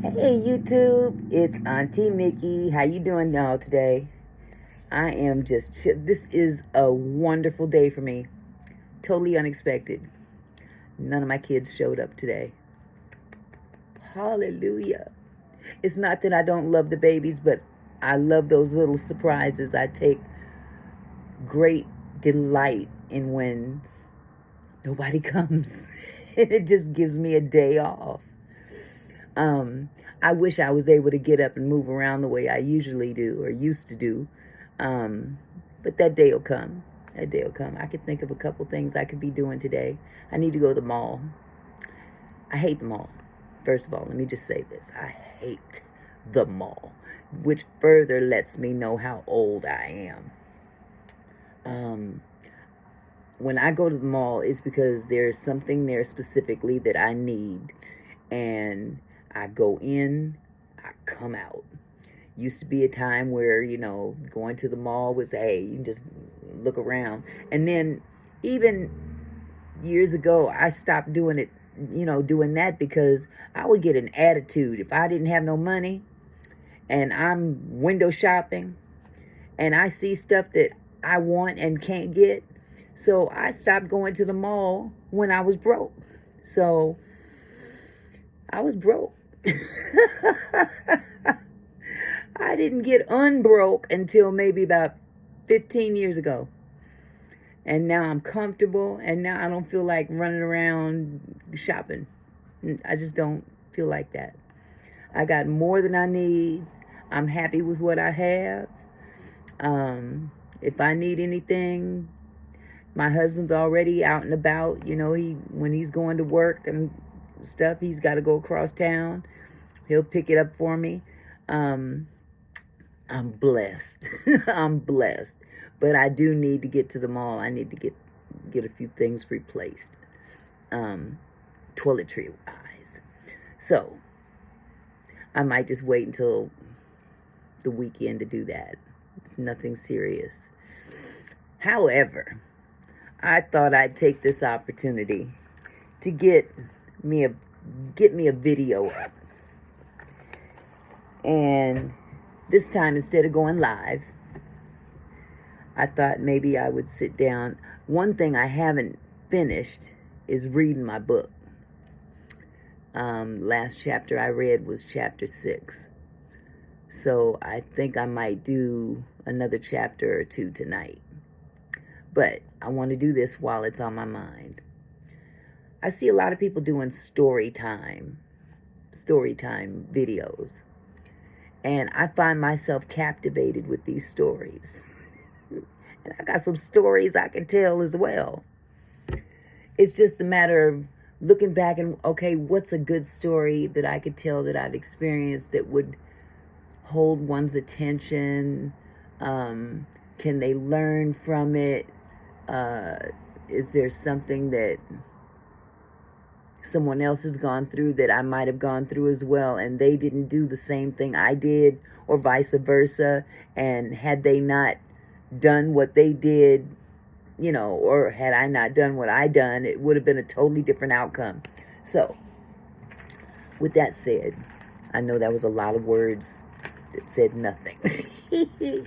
Hey YouTube, it's Auntie Mickey. How you doing y'all today? I am just this is a wonderful day for me. Totally unexpected. None of my kids showed up today. Hallelujah. It's not that I don't love the babies, but I love those little surprises. I take great delight in when nobody comes. And it just gives me a day off. I wish I was able to get up and move around the way I usually do or used to do. But that day will come. That day will come. I could think of a couple things I could be doing today. I need to go to the mall. I hate the mall. First of all, let me just say this. I hate the mall, which further lets me know how old I am. When I go to the mall, it's because there's something there specifically that I need. And I go in, I come out. Used to be a time where, going to the mall was, hey, you can just look around. And then even years ago, I stopped doing it, doing that because I would get an attitude. If I didn't have no money and I'm window shopping and I see stuff that I want and can't get, so I stopped going to the mall when I was broke. So I was broke. I didn't get unbroke until maybe about 15 years ago. And now I'm comfortable, and now I don't feel like running around shopping. I just don't feel like that. I got more than I need. I'm happy with what I have. If I need anything, my husband's already out and about. When he's going to work and stuff, he's got to go across town. He'll pick it up for me. I'm blessed. I'm blessed. But I do need to get to the mall. I need to get a few things replaced. Toiletry wise. So I might just wait until the weekend to do that. It's nothing serious. However, I thought I'd take this opportunity to get me a video up. And this time, instead of going live, I thought maybe I would sit down. One thing I haven't finished is reading my book. Last chapter I read was chapter 6. So I think I might do another chapter or two tonight. But I want to do this while it's on my mind. I see a lot of people doing story time videos. And I find myself captivated with these stories. And I got some stories I can tell as well. It's just a matter of looking back and, okay, what's a good story that I could tell that I've experienced that would hold one's attention? Can they learn from it? Is there something that someone else has gone through that I might have gone through as well, and they didn't do the same thing I did, or vice versa? And had they not done what they did, or had I not done what I done, it would have been a totally different outcome. So, with that said, I know that was a lot of words that said nothing,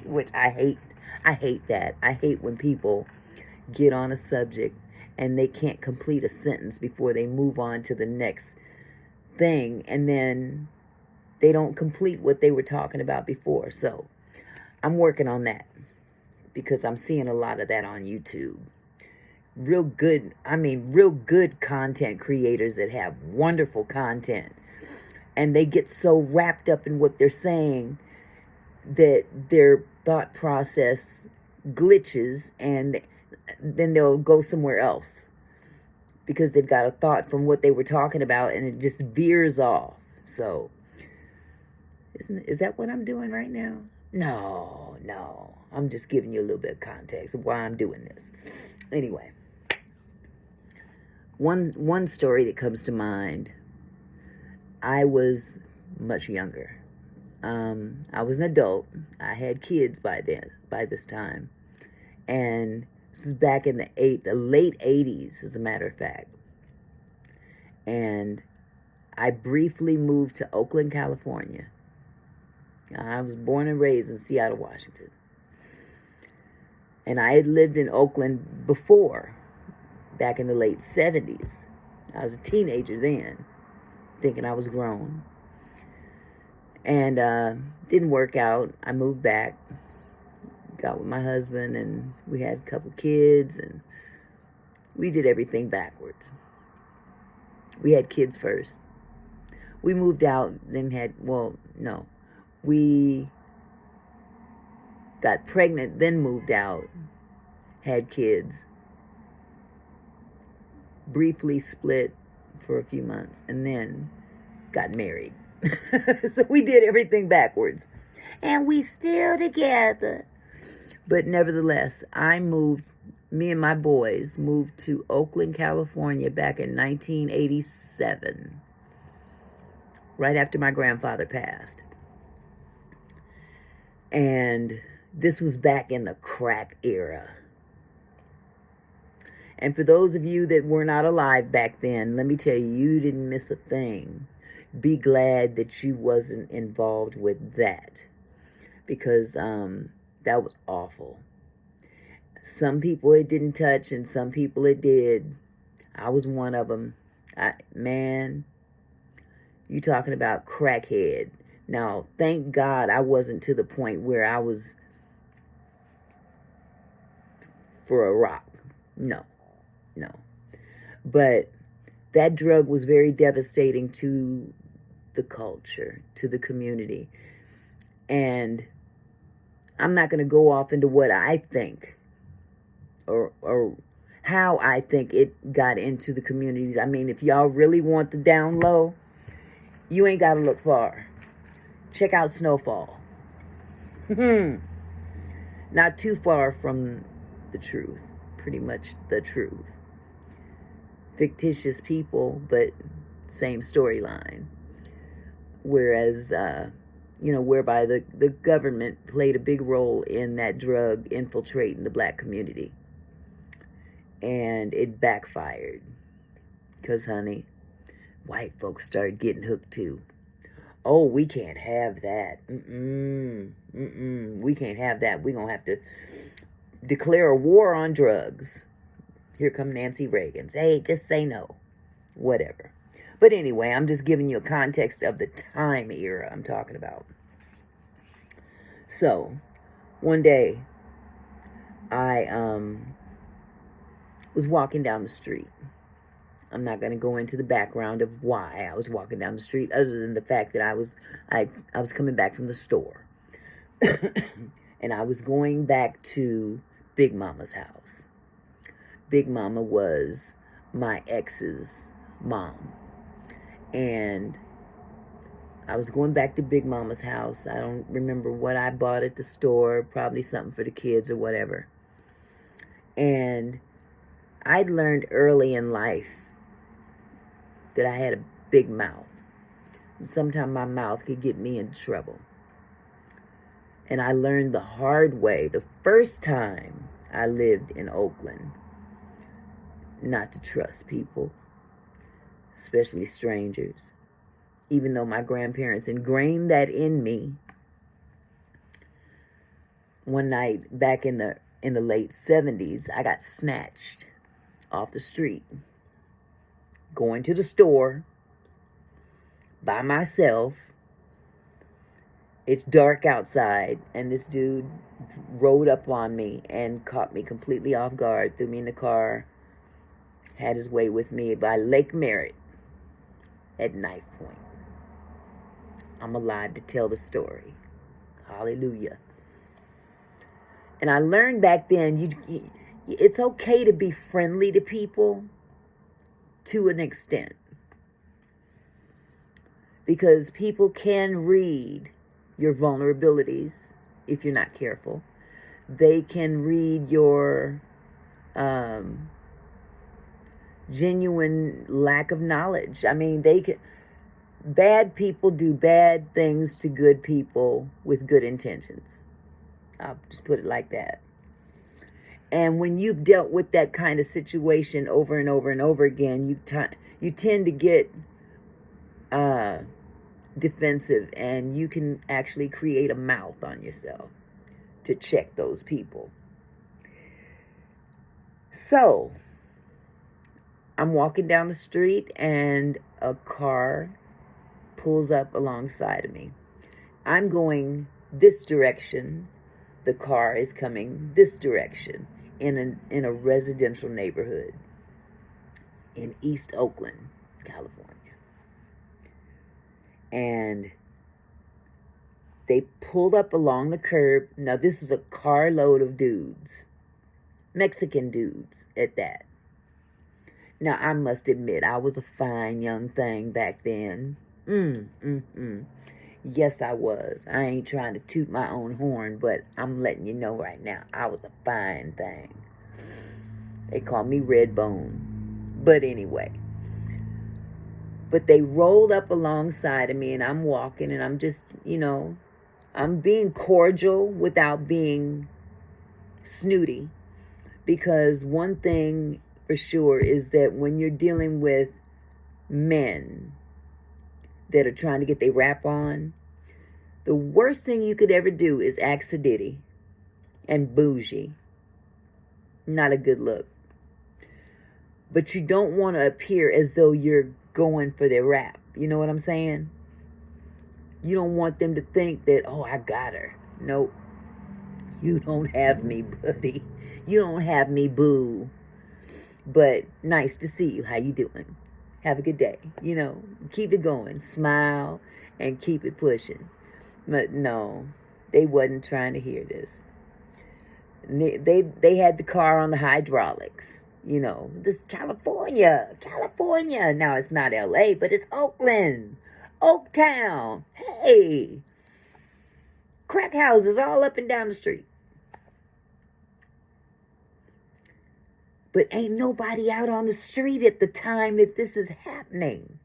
which I hate. I hate that. I hate when people get on a subject and they can't complete a sentence before they move on to the next thing, and then they don't complete what they were talking about before. So I'm working on that because I'm seeing a lot of that on YouTube. Real good content creators that have wonderful content, and they get so wrapped up in what they're saying that their thought process glitches, and then they'll go somewhere else because they've got a thought from what they were talking about, and it just veers off. So, is that what I'm doing right now? No. I'm just giving you a little bit of context of why I'm doing this. Anyway, one story that comes to mind. I was much younger. I was an adult. I had kids by this time, and this is back in the late 80s, as a matter of fact. And I briefly moved to Oakland, California. I was born and raised in Seattle, Washington. And I had lived in Oakland before, back in the late 70s. I was a teenager then, thinking I was grown. And didn't work out. I moved back, got with my husband, and we had a couple kids, and we did everything backwards. We had kids first. We moved out, then we got pregnant, then moved out, had kids, briefly split for a few months, and then got married. So we did everything backwards. And we still together. But nevertheless, me and my boys moved to Oakland, California back in 1987, right after my grandfather passed. And this was back in the crack era. And for those of you that were not alive back then, let me tell you, you didn't miss a thing. Be glad that you wasn't involved with that, because that was awful. Some people it didn't touch, and some people it did. I was one of them. Man, you talking about crackhead. Now, thank God I wasn't to the point where I was for a rock. No. But that drug was very devastating to the culture, to the community. And I'm not going to go off into what I think or how I think it got into the communities. I mean, if y'all really want the down low, you ain't got to look far. Check out Snowfall. Not too far from the truth. Pretty much the truth. Fictitious people, but same storyline. Whereas, whereby the government played a big role in that drug infiltrating the black community. And it backfired. Because, honey, white folks started getting hooked too. Oh, we can't have that. We can't have that. We're going to have to declare a war on drugs. Here come Nancy Reagan's. Hey, just say no. Whatever. But anyway, I'm just giving you a context of the time era I'm talking about. So, one day, I was walking down the street. I'm not going to go into the background of why I was walking down the street, other than the fact that I was coming back from the store. And I was going back to Big Mama's house. Big Mama was my ex's mom. And I was going back to Big Mama's house. I don't remember what I bought at the store, probably something for the kids or whatever. And I'd learned early in life that I had a big mouth. Sometimes my mouth could get me into trouble. And I learned the hard way the first time I lived in Oakland not to trust people, especially strangers. Even though my grandparents ingrained that in me. One night back in the late 70s, I got snatched off the street, going to the store by myself. It's dark outside, and this dude rode up on me and caught me completely off guard, threw me in the car, had his way with me by Lake Merritt at knife point. I'm alive to tell the story. Hallelujah. And I learned back then, it's okay to be friendly to people to an extent. Because people can read your vulnerabilities if you're not careful. They can read your genuine lack of knowledge. I mean, bad people do bad things to good people with good intentions. I'll just put it like that. And when you've dealt with that kind of situation over and over and over again, you tend to get uh, defensive, and you can actually create a mouth on yourself to check those people. So I'm walking down the street and a car pulls up alongside of me. I'm going this direction. The car is coming this direction in a residential neighborhood in East Oakland, California. And they pulled up along the curb. Now, this is a carload of dudes, Mexican dudes at that. Now, I must admit, I was a fine young thing back then. Yes, I was. I ain't trying to toot my own horn, but I'm letting you know right now, I was a fine thing. They call me Redbone. But anyway. But they rolled up alongside of me, and I'm walking, and I'm just, I'm being cordial without being snooty. Because one thing for sure is that when you're dealing with men that are trying to get their rap on, the worst thing you could ever do is act sedity and bougie. Not a good look. But you don't want to appear as though you're going for their rap. You know what I'm saying? You don't want them to think that, oh, I got her. Nope. You don't have me, buddy. You don't have me, boo. But nice to see you. How you doing? Have a good day. Keep it going. Smile and keep it pushing. But no, they wasn't trying to hear this. They had the car on the hydraulics. This California. Now, it's not LA, but it's Oakland. Oaktown. Hey. Crack houses all up and down the street. But ain't nobody out on the street at the time that this is happening.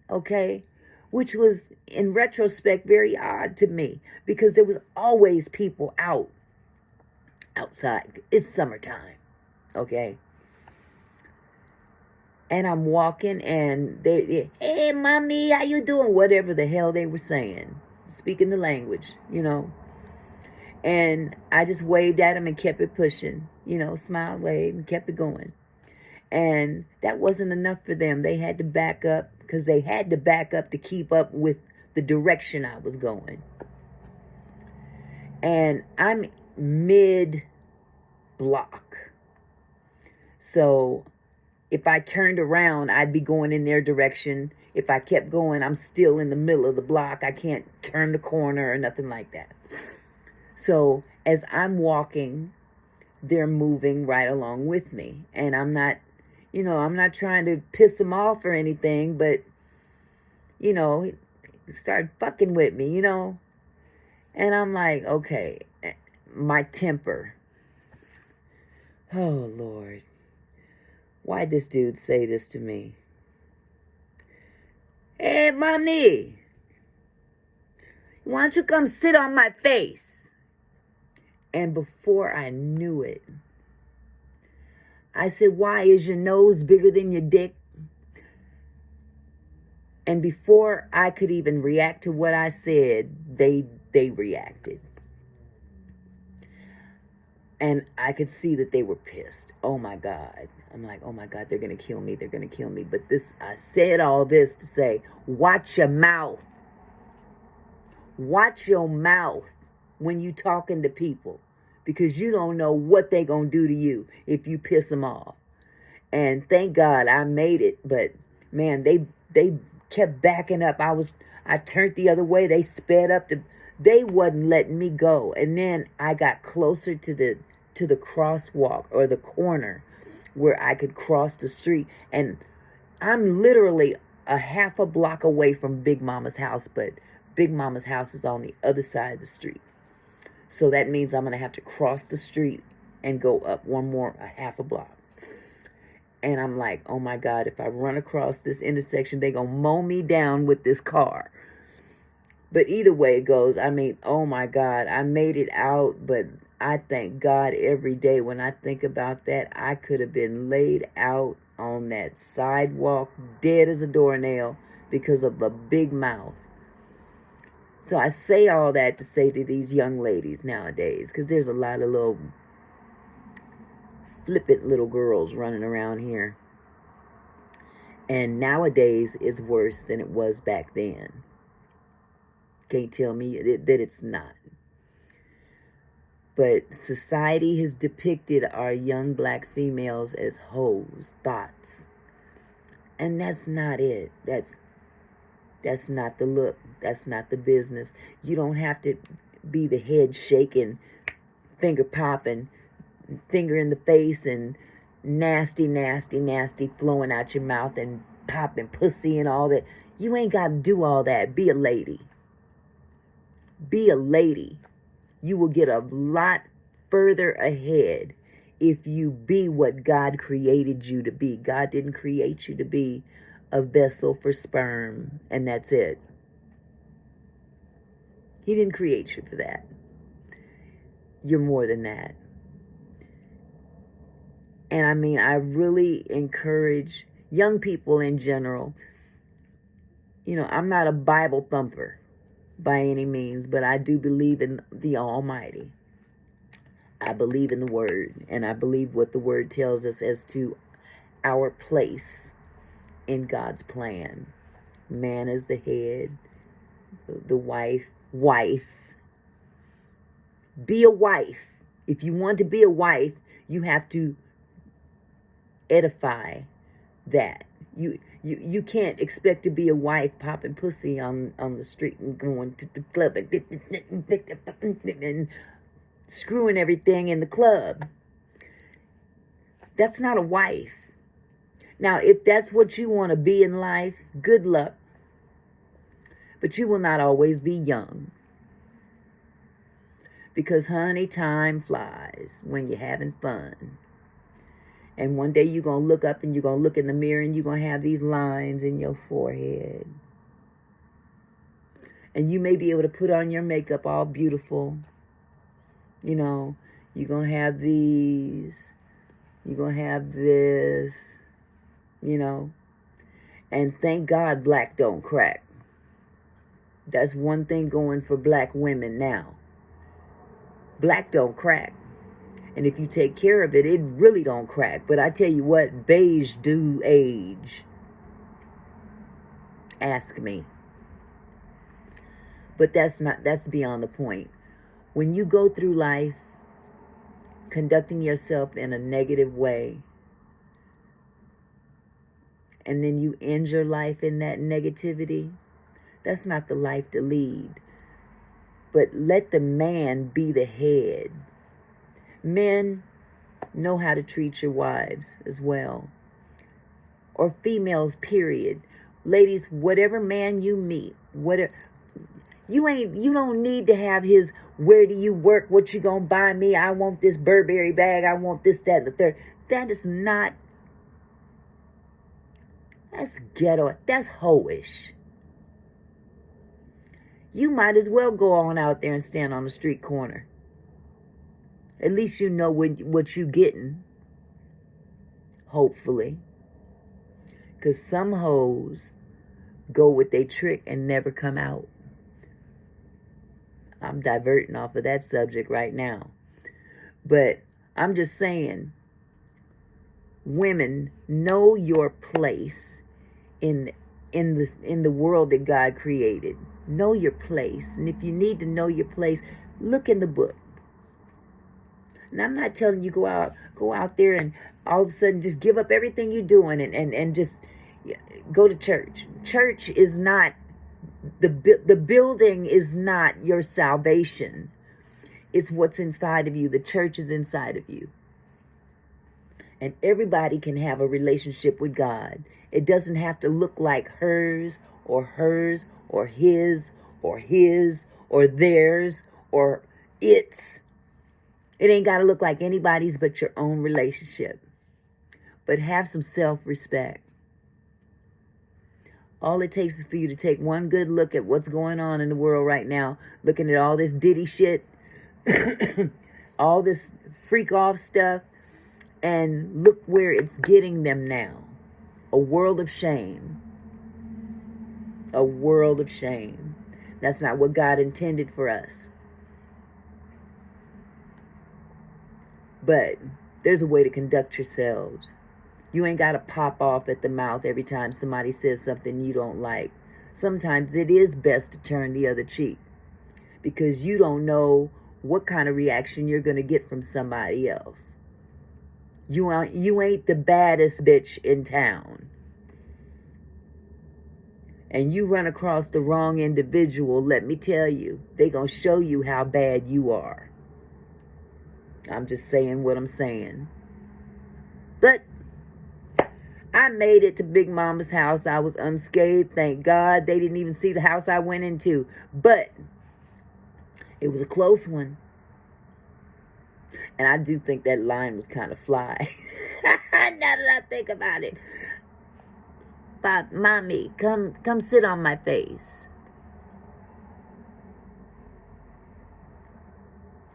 Okay? Which was, in retrospect, very odd to me. Because there was always people outside. It's summertime. Okay? And I'm walking, and they, hey, mommy, how you doing? Whatever the hell they were saying. Speaking the language, And I just waved at them and kept it pushing. Smiled, waved, and kept it going. And that wasn't enough for them. They had to back up, because they had to back up to keep up with the direction I was going. And I'm mid-block. So if I turned around, I'd be going in their direction. If I kept going, I'm still in the middle of the block. I can't turn the corner or nothing like that. So as I'm walking, they're moving right along with me. And I'm not trying to piss them off or anything, but, start fucking with me, And I'm like, okay, my temper. Oh, Lord. Why'd this dude say this to me? Hey, mommy, why don't you come sit on my face? And before I knew it, I said, why, is your nose bigger than your dick? And before I could even react to what I said, they reacted. And I could see that they were pissed. Oh, my God. I'm like, oh, my God, they're going to kill me. They're going to kill me. But I said all this to say, watch your mouth. Watch your mouth when you talking to people. Because you don't know what they're going to do to you if you piss them off. And thank God I made it. But, man, they kept backing up. I turned the other way. They sped up. They wasn't letting me go. And then I got closer to the crosswalk or the corner where I could cross the street. And I'm literally a half a block away from Big Mama's house, but Big Mama's house is on the other side of the street. So that means I'm going to have to cross the street and go up a half a block. And I'm like, oh my God, if I run across this intersection, they're going to mow me down with this car. But either way it goes, oh my God, I made it out, but I thank God every day when I think about that. I could have been laid out on that sidewalk, dead as a doornail, because of a big mouth. So I say all that to say to these young ladies nowadays, because there's a lot of little flippant little girls running around here. And nowadays is worse than it was back then. Can't tell me that it's not. But society has depicted our young black females as hoes, thoughts. And that's not it. That's not the look. That's not the business. You don't have to be the head shaking, finger popping, finger in the face, and nasty, nasty, nasty flowing out your mouth and popping pussy and all that. You ain't got to do all that. Be a lady. Be a lady. You will get a lot further ahead if you be what God created you to be. God didn't create you to be a vessel for sperm, and that's it. He didn't create you for that. You're more than that. And I mean, I really encourage young people in general. You know, I'm not a Bible thumper by any means, but I do believe in the Almighty. I believe in the Word, and I believe what the Word tells us as to our place in God's plan. Man is the head, the wife. Be a wife. If you want to be a wife, you have to edify that. You can't expect to be a wife popping pussy on the street and going to the club and screwing everything in the club. That's not a wife. Now, if that's what you want to be in life, good luck. But you will not always be young. Because, honey, time flies when you're having fun. And one day you're going to look up and you're going to look in the mirror and you're going to have these lines in your forehead. And you may be able to put on your makeup all beautiful. You know, you're going to have these. You're going to have this. You know. And thank God black don't crack. That's one thing going for black women now. Black don't crack. And if you take care of it, it really don't crack. But I tell you what, beige do age. Ask me. But that's beyond the point. When you go through life conducting yourself in a negative way, and then you end your life in that negativity, that's not the life to lead. But let the man be the head. Men, know how to treat your wives as well. Or females, period. Ladies, whatever man you meet, whatever, you don't need to have his, where do you work, what you gonna buy me, I want this Burberry bag, I want this, that, and the third. That is not, that's ghetto, that's hoish. You might as well go on out there and stand on the street corner. At least you know what you're getting. Hopefully. Because some hoes go with their trick and never come out. I'm diverting off of that subject right now. But I'm just saying, women, know your place in the world that God created. Know your place. And if you need to know your place, look in the book. And I'm not telling you go out there and all of a sudden just give up everything you're doing and just go to church. Church is not, the building is not your salvation. It's what's inside of you. The church is inside of you. And everybody can have a relationship with God. It doesn't have to look like hers or his or theirs or its. It ain't got to look like anybody's but your own relationship. But have some self-respect. All it takes is for you to take one good look at what's going on in the world right now, looking at all this Diddy shit, all this freak-off stuff, and look where it's getting them now. A world of shame. A world of shame. That's not what God intended for us. But there's a way to conduct yourselves. You ain't got to pop off at the mouth every time somebody says something you don't like. Sometimes it is best to turn the other cheek, because you don't know what kind of reaction you're going to get from somebody else. You ain't the baddest bitch in town. And you run across the wrong individual, let me tell you, they going to show you how bad you are. I'm just saying what I'm saying. But I made it to Big Mama's house. I was unscathed. Thank God. They didn't even see the house I went into. But it was a close one. And I do think that line was kind of fly. Now that I think about it. But mommy, come sit on my face.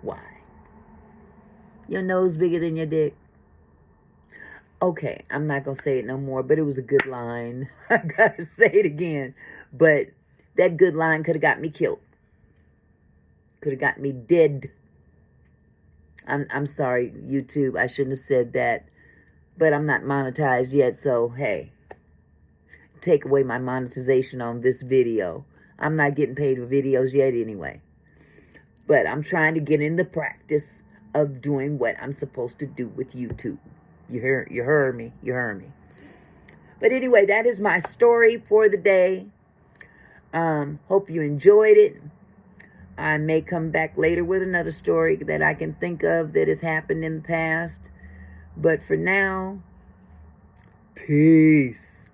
Why? Your nose bigger than your dick? Okay, I'm not going to say it no more, but it was a good line. I got to say it again. But that good line could have got me killed. Could have got me dead. I'm sorry, YouTube. I shouldn't have said that. But I'm not monetized yet, so hey. Take away my monetization on this video. I'm not getting paid for videos yet anyway. But I'm trying to get in the practice of doing what I'm supposed to do with YouTube. You heard me. You heard me. But anyway, that is my story for the day. Hope you enjoyed it. I may come back later with another story that I can think of that has happened in the past. But for now, peace.